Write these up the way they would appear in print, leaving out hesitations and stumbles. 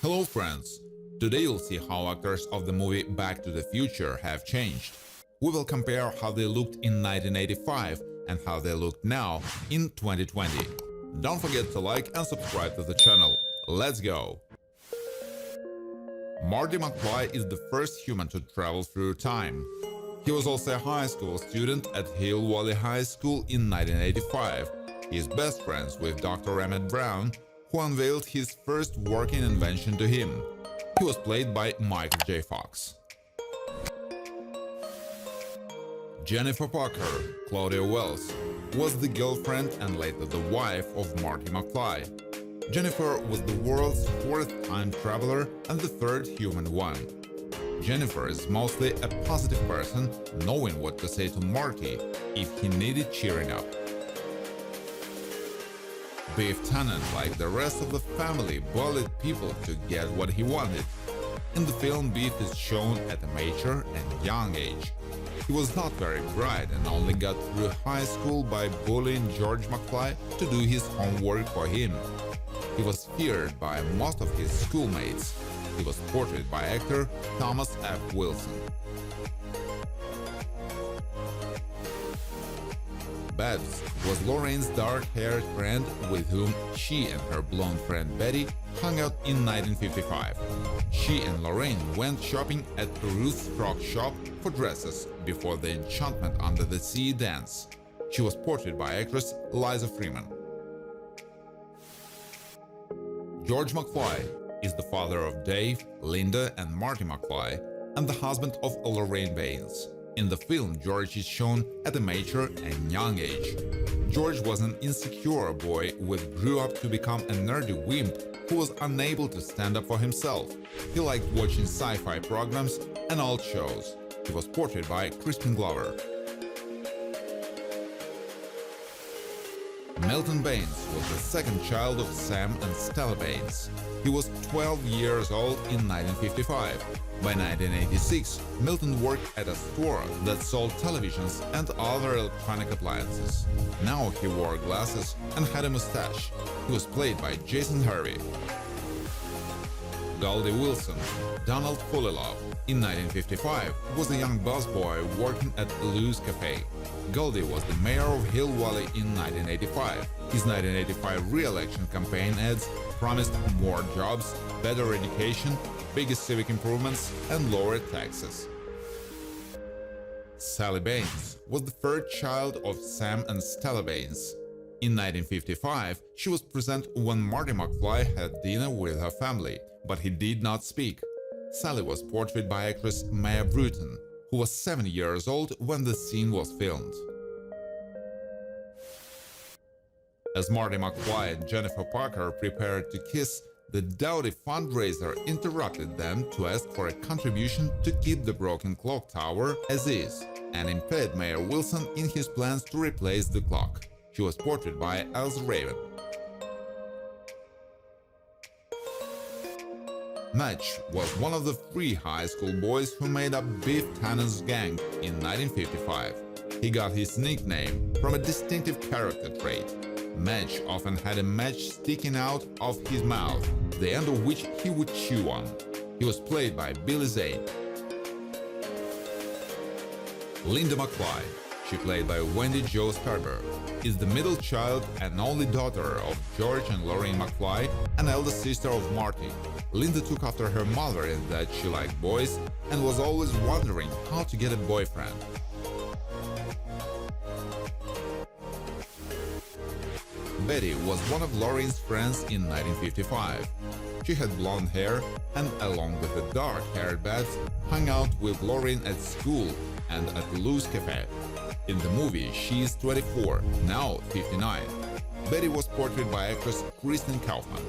Hello friends! Today you'll see how actors of the movie Back to the Future have changed. We will compare how they looked in 1985 and how they look now in 2020. Don't forget to like and subscribe to the channel. Let's go! Marty McFly is the first human to travel through time. He was also a high school student at Hill Valley High School in 1985. He is best friends with Dr. Emmett Brown, who unveiled his first working invention to him. He was played by Michael J. Fox. Jennifer Parker, Claudia Wells, was the girlfriend and later the wife of Marty McFly. Jennifer was the world's fourth time traveler and the third human one. Jennifer is mostly a positive person, knowing what to say to Marty if he needed cheering up. Biff Tannen, like the rest of the family, bullied people to get what he wanted. In the film, Biff is shown at a mature and young age. He was not very bright and only got through high school by bullying George McFly to do his homework for him. He was feared by most of his schoolmates. He was portrayed by actor Thomas F. Wilson. Babs was Lorraine's dark-haired friend with whom she and her blonde friend Betty hung out in 1955. She and Lorraine went shopping at Ruth's frock shop for dresses before the Enchantment Under the Sea dance. She was portrayed by actress Liza Freeman. George McFly is the father of Dave, Linda and Marty McFly and the husband of Lorraine Baines. In the film, George is shown at a mature and young age. George was an insecure boy who grew up to become a nerdy wimp who was unable to stand up for himself. He liked watching sci-fi programs and old shows. He was portrayed by Crispin Glover. Milton Baines was the second child of Sam and Stella Baines. He was 12 years old in 1955. By 1986, Milton worked at a store that sold televisions and other electronic appliances. Now he wore glasses and had a mustache. He was played by Jason Hervey. Goldie Wilson, Donald Fulilove, in 1955, was a young busboy working at Lou's Cafe. Goldie was the mayor of Hill Valley in 1985. His 1985 re-election campaign ads promised more jobs, better education, bigger civic improvements and lower taxes. Sally Baines was the third child of Sam and Stella Baines. In 1955, she was present when Marty McFly had dinner with her family, but he did not speak. Sally was portrayed by actress Maya Bruton, who was 7 years old when the scene was filmed. As Marty McFly and Jennifer Parker prepared to kiss, the Dowdy fundraiser interrupted them to ask for a contribution to keep the broken clock tower as is, and impeded Mayor Wilson in his plans to replace the clock. She was portrayed by Elsa Raven. Match was one of the 3 high school boys who made up Biff Tannen's gang in 1955. He got his nickname from a distinctive character trait. Match often had a match sticking out of his mouth, the end of which he would chew on. He was played by Billy Zane. Linda McFly, she played by Wendy Jo Sperber, is the middle child and only daughter of George and Lorraine McFly, an elder sister of Marty. Linda took after her mother in that she liked boys and was always wondering how to get a boyfriend. Betty was one of Lorraine's friends in 1955. She had blonde hair and, along with the dark-haired Babs, hung out with Lorraine at school and at Lou's Cafe. In the movie, she is 24, now 59. Betty was portrayed by actress Kristen Kaufman.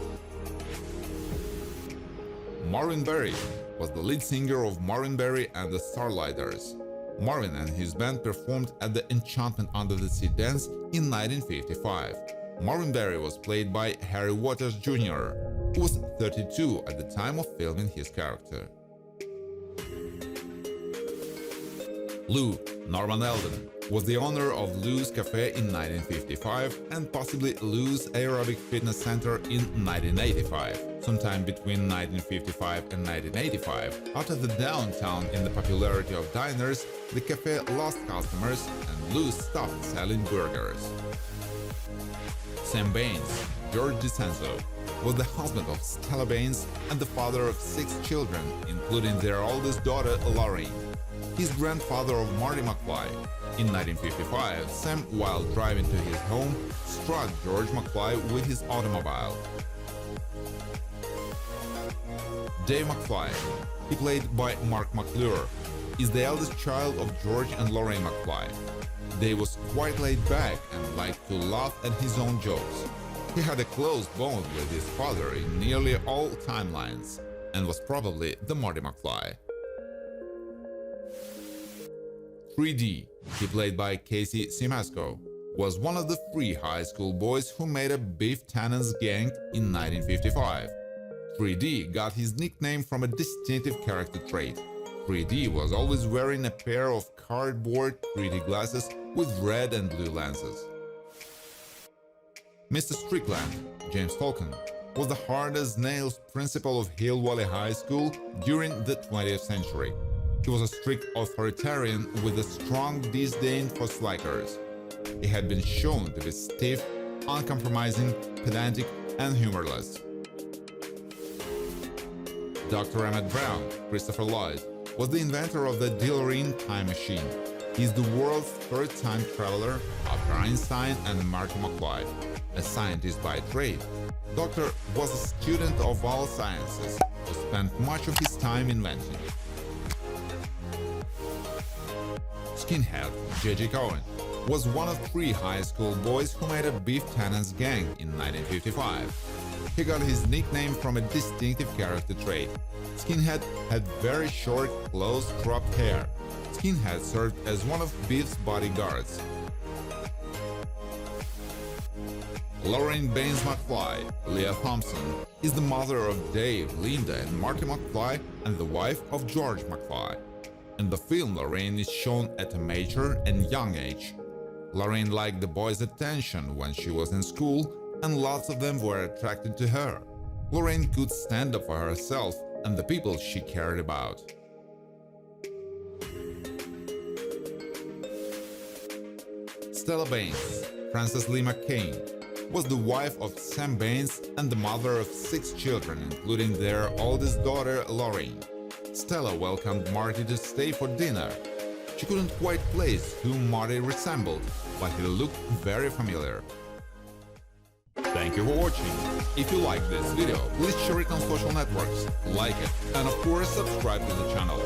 Marvin Berry was the lead singer of Marvin Berry and the Starlighters. Marvin and his band performed at the Enchantment Under the Sea dance in 1955. Marvin Berry was played by Harry Waters Jr., who was 32 at the time of filming his character. Lou Norman Eldon was the owner of Lou's Cafe in 1955 and possibly Lou's Aerobic Fitness Center in 1985. Sometime between 1955 and 1985, out of the downtown in the popularity of diners, the cafe lost customers and Lou stopped selling burgers. Sam Baines, George DiCenzo, was the husband of Stella Baines and the father of 6 children, including their oldest daughter, Lorraine. He's grandfather of Marty McFly. In 1955, Sam, while driving to his home, struck George McFly with his automobile. Dave McFly, he played by Mark McClure, is the eldest child of George and Lorraine McFly. Dave was quite laid back and liked to laugh at his own jokes. He had a close bond with his father in nearly all timelines, and was probably the Marty McFly. 3D, he played by Casey Simasco, was one of the 3 high school boys who made a Biff Tannen's gang in 1955. 3D got his nickname from a distinctive character trait. 3D was always wearing a pair of cardboard 3D glasses with red and blue lenses. Mr. Strickland, James Tolkien, was the hard-as-nails principal of Hill Valley High School during the 20th century. He was a strict authoritarian with a strong disdain for slackers. He had been shown to be stiff, uncompromising, pedantic, and humorless. Dr. Emmett Brown, Christopher Lloyd, was the inventor of the DeLorean time machine. He is the world's 3rd time traveler after Einstein and Marty McFly. A scientist by trade, Doctor was a student of all sciences who spent much of his time inventing. Skinhead J.J. Cohen was one of 3 high school boys who made a Biff Tannen's gang in 1955. He got his nickname from a distinctive character trait. Skinhead had very short, close-cropped hair. Skinhead served as one of Biff's bodyguards. Lorraine Baines McFly, Leah Thompson, is the mother of Dave, Linda, and Marty McFly and the wife of George McFly. In the film, Lorraine is shown at a mature and young age. Lorraine liked the boys' attention when she was in school, and lots of them were attracted to her. Lorraine could stand up for herself and the people she cared about. Stella Baines, Frances Lee McCain, was the wife of Sam Baines and the mother of 6 children, including their oldest daughter, Lorraine. Stella welcomed Marty to stay for dinner. She couldn't quite place whom Marty resembled, but he looked very familiar. Thank you for watching. If you like this video, please share it on social networks, like it, and of course subscribe to the channel.